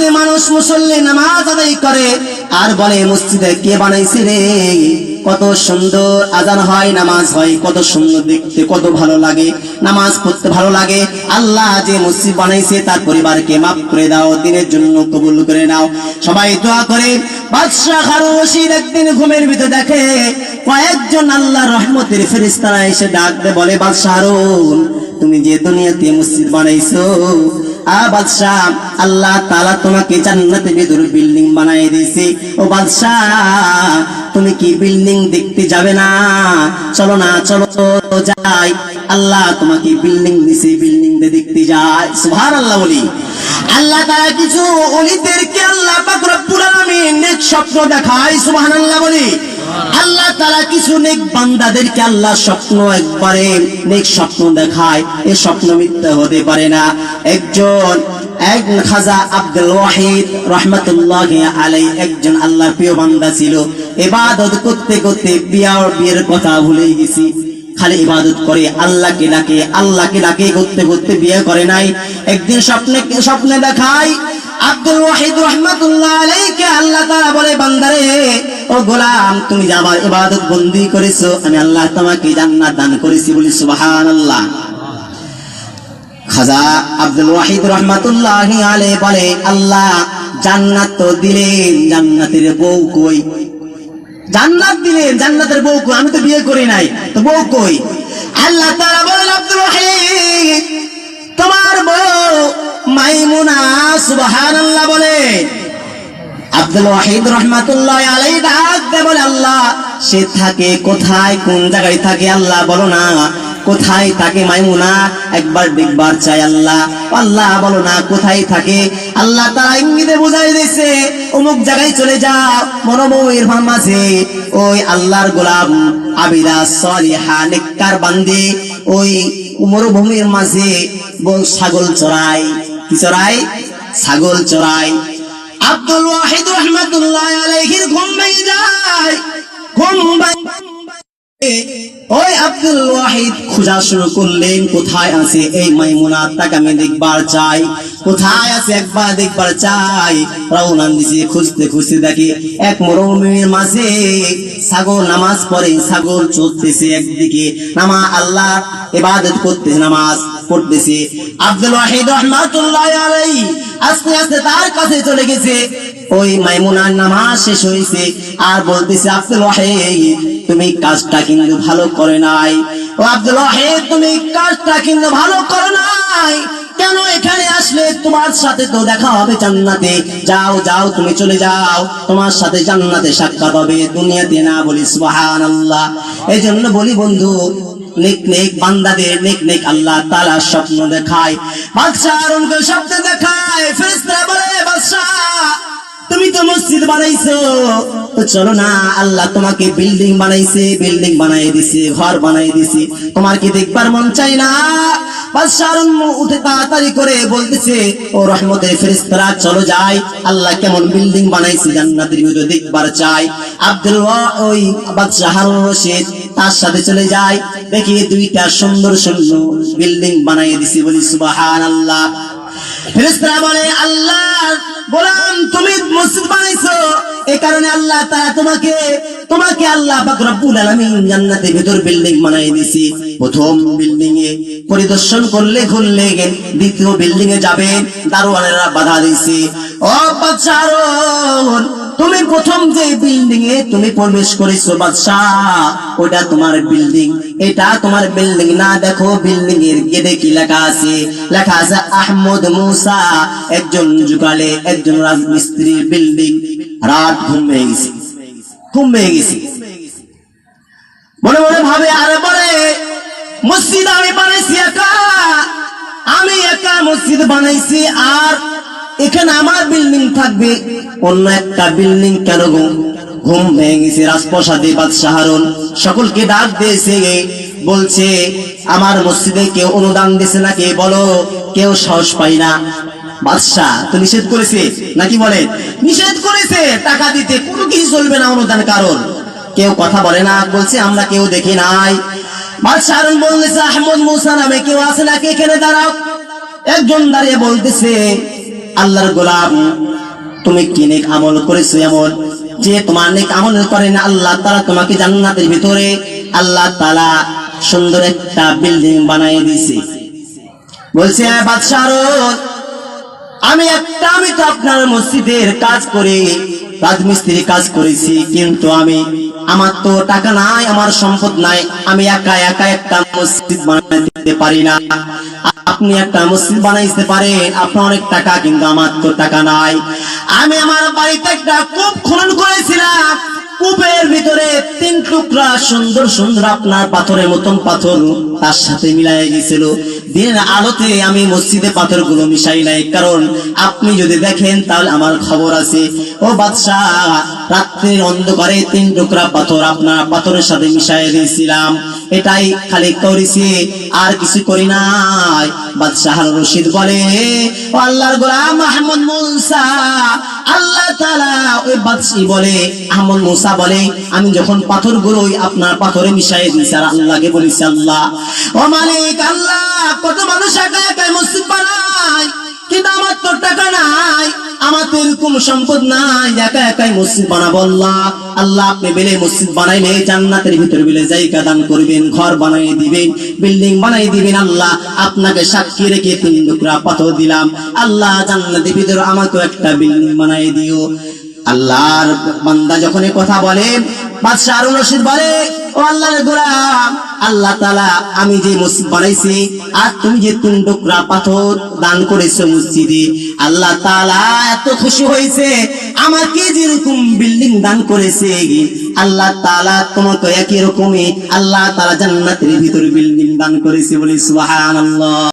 মসজিদে মানুষ মুসল্লি নামাজ আদায় করে আর বলে মসজিদে কে বানাইছে রে, কত সুন্দর আজান হয়, নামাজ হয়, কত সুন্দর দেখতে, কত ভালো লাগে, নামাজ পড়তে ভালো লাগে। আল্লাহ যে মসজিদ বানাইছে তার পরিবারকে মাফ করে দাও, দিনের জন্য কবুল করে নাও। সবাই দোয়া করে। বাদশা হারুন রশিদ একদিন ঘুমের ভিতরে দেখে কয়েকজন আল্লাহর রহমতের ফেরেশতারা এসে ডাকতে বলে, বাদশা হারুন, তুমি যে দুনিয়াতে মসজিদ বানাইছো, বাদশাহ আল্লাহ তাআলা তোমাকে জান্নাতে ভিতর বিল্ডিং বানাই দিয়েছে। ও বাদশাহ, তুমি কি বিল্ডিং দেখতে যাবে না? চলো না, চলো যাই, আল্লাহ তোমাকে বিল্ডিং দিয়েছে, বিল্ডিং দেখতে যাই। সুবহানাল্লাহ বলি। আল্লাহ তাআলা কিছু ওলিদেরকে আল্লাহ পাক রব্বুল আলামিন নেক স্বপ্ন দেখায়। সুবহানাল্লাহ বলি। আল্লাহ তাআলা কিছু নেক বান্দাদেরকে আল্লাহ স্বপ্ন একবারে নেক স্বপ্ন দেখায়, এই স্বপ্ন মিথ্যা হতে পারে না। এক খাজা আব্দুল ওয়াহিদ রাহমাতুল্লাহি আলাইহি একজন আল্লাহর প্রিয় বান্দা ছিল। ইবাদত করতে করতে বিয়ের কথা ভুলে গেছি, খালি ইবাদত করে, আল্লাহকে ডাকে, আল্লাহকে ডাকে, করতে করতে বিয়ে করে নাই। একদিন স্বপ্নে দেখায় আব্দুল ওয়াহিদ রাহমাতুল্লাহ আলাইহিকে আল্লাহ তাআলা বলে, বান্দারে, ও গোলাম, তুমি যে আমার ইবাদত বন্দি করেছো, আমি আল্লাহ তোমাকে জান্নাত দান করেছি। বলি সুবহানাল্লাহ। খাজা আব্দুল ওয়াহিদ রাহমাতুল্লাহি আলাইহি বলে, আল্লাহ জান্নাত তো দিলেন, জান্নাতের বউ কই? জান্নাত দিলেন, জান্নাতের বউ কই? আমি তো বিয়ে করি নাই, তো বউ কই? আল্লাহ তাআলা বলেন, আব্দুল ওয়াহিদ, তোমার বউ মাইমুনা। সুবহানাল্লাহ বলে। আব্দুল ওয়াহিদ রাহমাতুল্লাহি আলাইহি ডাকতে বলে, আল্লাহ সে থাকে কোথায়, কোন জায়গায় থাকে? আল্লাহ বলো না, কোথায় থাকে মাইমুনা? একবার দেখবার চাই আল্লাহ। আল্লাহ বলো না কোথায় থাকে। আল্লাহ তাআলা ইঙ্গিতে বুঝাই দিয়েছে, অমুক জায়গায় চলে যাও, মরুভূমির মাঝে ওই আল্লাহর গোলাম আবিদা সালিহা নেককার বান্দি ওই মরুভূমির মাঝে ছাগল চড়ায়। কি চড়ায়? ছাগল চড়ায়। আব্দুল ওয়াহিদ রাহমাতুল্লাহি আলাইহির ঘুম ভেঙে যায়। ওই আব্দুল ওয়াহিদ খোঁজা শুরু করলেন, কোথায় আছে এই মাইমুনা, তাকে আমি দেখবার চাই, কোথায় আছে একবার দেখবার চাই। রওনা দিছে, খুঁজতে খুঁজতে দেখি এক মরুভূমির মাঝে ছাগল নামাজ পড়ে, ছাগল চলতেছে একদিকে, আল্লাহ ইবাদত করতেছে, নামাজ পড়তেছে। আব্দুল ওয়াহিদ রাহমাতুল্লাহি আলাইহি আস্তে আস্তে তার কাছে চলে গেছে। ওই মাইমুনার নামাজ শেষ হয়েছে আর বলতেছে, আব্দুল ওয়াহিদ, তুমি কাজটা কিন্তু ভালো করে নাই। ও আব্দুল ওয়াহিদ, তুমি কাজটা কিন্তু ভালো করে নাই। কেন এখানে আসলে? তোমার সাথে তো দেখা হবে জান্নাতে। যাও যাও, তুমি চলে যাও, তোমার সাথে জান্নাতে সাক্ষাৎ হবে, দুনিয়াতে না। বলি সুবহানাল্লাহ। এই জন্য বলি বন্ধু, নেক নেক বান্দাদের নেক নেক আল্লাহ তাআলা স্বপ্ন দেখায়। বাদশা হারুনকে স্বপ্ন দেখায়। ফেরেশতারা বলে, বাদশা, তুমি তো মসজিদ বানাইছো, তো চলো না, আল্লাহ তোমাকে বিল্ডিং বানাইছে, বিল্ডিং বানাই দিছে, ঘর বানাই দিছে, তোমার কি দেখবার মন চাই না? বাদশা হারুন উঠে তাড়াতাড়ি করে বলতেছে, ও রহমতের ফেরেশতারা, চলো যাই, আল্লাহ কেমন বিল্ডিং বানাইছে জান্নাতের ভিতরে দেখবার চাই। ওই বাদশা হারুন রশিদ তার সাথে চলে যায়, দেখি দুইটা সুন্দর সুন্দর বিল্ডিং বানাই দিছে। বলি সুবহানাল্লাহ। ফেরেশতারা বলে, আল্লাহ গোলাম, তুমি মসজিদ বানাইছো, এই কারণে আল্লাহ তাআলা তোমাকে আল্লাহ পাক রব্বুল আলামিন জান্নাতের ভিতর বিল্ডিং বানাই দিয়েছে। প্রথম বিল্ডিং এ পরিদর্শন করলে ঘুরলে, দ্বিতীয় বিল্ডিং এ যাবে, দারোয়ানেরা বাধা দিয়েছে। ও বাদশা হারুন, তুমি প্রথম যে বিল্ডিং এ তুমি প্রবেশ করেছো বাদশাহ, ওটা তোমার বিল্ডিং, এটা তোমার বিল্ডিং না। দেখো বিল্ডিং এর গেটে কি লেখা আছে? লেখা আছে আহমদ মুসা, একজন যুগালে একজন রাজমিস্ত্রির বিল্ডিং। রাত ঘুম ভেঙে গেছে। মনে মনে ভাবে, আরে বলে, মসজিদ আমি বানাইছি একা, আমি একা মসজিদ বানাইছি, আর এখানে আমার বিল্ডিং থাকবে, অন্য একটা বিল্ডিং কেন? ঘুম ভেঙে গেছে। রাজপ্রাসাদে বাদশা হারুন সকলকে ডাক দিয়েছে, বলছে, আমার মসজিদে কেউ অনুদান দিছে নাকি? বলো, কেউ সাহস পাই না। বাদশা তো নিষেধ করেছে নাকি? বলে নিষেধ করেছে, টাকা দিতে কোনো কিছু চলবে না অনুদান, কারণ কেউ কথা বলে না। বলছে, আমরা কেউ দেখি নাই। বাদশা হারুন বলতেছে, আহমদ মুসা নামে কেউ আছে নাকি? এখানে দাঁড়াও। একজন দাঁড়িয়ে বলতেছে, আল্লাহর গোলাম তুমি কি নেক আমল করেছো এমন যে তোমার নেক আমল করে না আল্লাহ তাআলা তোমাকে জান্নাতের ভিতরে আল্লাহ তাআলা সুন্দর একটা বিল্ডিং বানিয়ে দিয়েছে। বলছে বাদশা হারুন, আমি তো আপনার মসজিদের কাজ করে রাজমিস্ত্রি কাজ করেছি, কিন্তু আমার তো টাকা নাই, আমার সম্পদ নাই, আমি একা একটা মসজিদ বানাইতে পারি না। আপনি একটা মসজিদ বানাইতে পারেন, আপনার অনেক টাকা, কিন্তু আমার তো টাকা নাই। আমি আমার বাড়িতে একটা কূপ খনন করেছিলাম, কূপের ভিতরে 3 টুকরা সুন্দর সুন্দর আপনার পাথরের মতন পাথর তার সাথে মিলাই গেছিল। দিনের আলোতে আমি মসজিদে পাথরগুলো মিশাই নাই, কারণ আপনি যদি দেখেন তাহলে আমার খবর আছে। ও বাদশা, রাত্রির অন্ধকারে 3 টুকরা পাথর আপনার পাথরের সাথে মিশাই দিয়েছিলাম, এটাই খালি করেছি, আর কিছু করি নাই। বাদশা হারুন রশিদ বলে, ও আল্লাহর গোলাম আহমদ মুসা, আল্লাহ তাআলা ওই বাদশা বলে, আহমদ মুসা বলে, আমি যখন পাথরগুলো আপনার পাথরে মিশাই দিয়েছি আর আল্লাহকে বলেছি, আল্লাহ ও মালিক আল্লাহ, কত মানুষ একা একাই মসজিদ বানায়, কিন্তু আমার তো টাকা নাই, আমার তো এরকম সম্পদ নাই, একা একাই মসজিদ বানাবো। আল্লাহ আপনি বেলে মসজিদ বানাইলে জান্নাতের ভিতরে বেলে জায়গা দান করবেন, ঘর বানাই দিবেন, বিল্ডিং বানাই দিবেন। আল্লাহ আপনাকে সাক্ষী রেখে 3 টুকরা পাথর দিলাম, আল্লাহ জান্নাতের ভিতরে আমাকে একটা বিল্ডিং বানাই দিও। আল্লাহর বান্দা যখন এই কথা বলে, বাদশা হারুন রশিদ বলে, ও আল্লাহর গোলাম, আল্লাহ তাআলা আমি যে মসজিদ বানাইছি আর তুমি যে 3 টুকরা পাথর দান করেছো মসজিদে, আল্লাহ তাআলা এত খুশি হয়েছে, আমাকে যেরকম বিল্ডিং দান করেছে আল্লাহ তাআলা তোমাকে একই রকমই আল্লাহ তাআলা জান্নাতের ভিতরে বিল্ডিং দান করেছে। বলি সুবহানাল্লাহ।